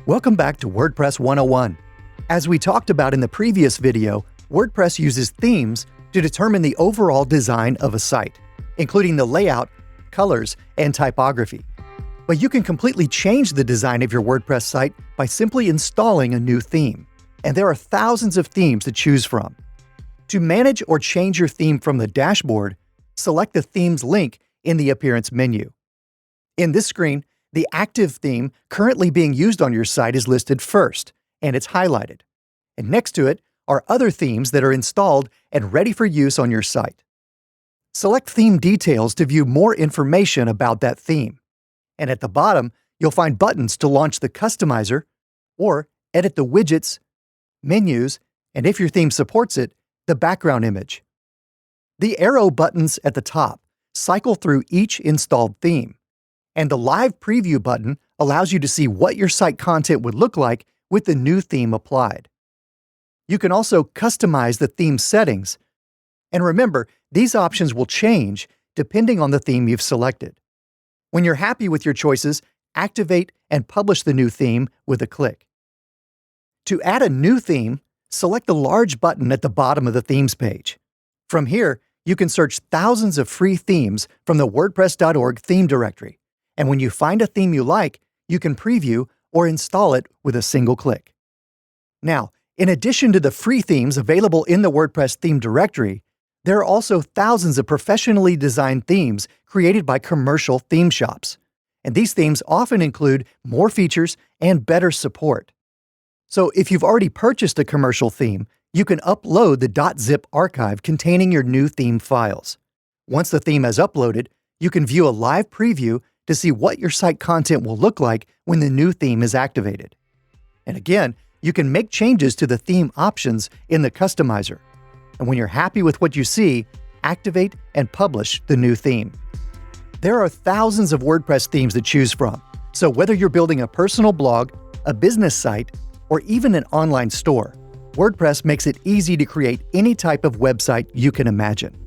Welcome back to WordPress 101. As we talked about in the previous video, WordPress uses themes to determine the overall design of a site, including the layout, colors, and typography. But you can completely change the design of your WordPress site by simply installing a new theme. And there are thousands of themes to choose from. To manage or change your theme from the dashboard, select the Themes link in the Appearance menu. In this screen, the active theme currently being used on your site is listed first, and it's highlighted. And next to it are other themes that are installed and ready for use on your site. Select Theme Details to view more information about that theme. And at the bottom, you'll find buttons to launch the customizer or edit the widgets, menus, and if your theme supports it, the background image. The arrow buttons at the top cycle through each installed theme, and the Live Preview button allows you to see what your site content would look like with the new theme applied. You can also customize the theme settings, and remember, these options will change depending on the theme you've selected. When you're happy with your choices, activate and publish the new theme with a click. To add a new theme, select the large button at the bottom of the Themes page. From here, you can search thousands of free themes from the WordPress.org theme directory, and when you find a theme you like, you can preview or install it with a single click. Now, in addition to the free themes available in the WordPress theme directory, there are also thousands of professionally designed themes created by commercial theme shops, and these themes often include more features and better support. So if you've already purchased a commercial theme, you can upload the .zip archive containing your new theme files. Once the theme has uploaded, you can view a live preview to see what your site content will look like when the new theme is activated. And again, you can make changes to the theme options in the customizer. And when you're happy with what you see, activate and publish the new theme. There are thousands of WordPress themes to choose from, so whether you're building a personal blog, a business site, or even an online store, WordPress makes it easy to create any type of website you can imagine.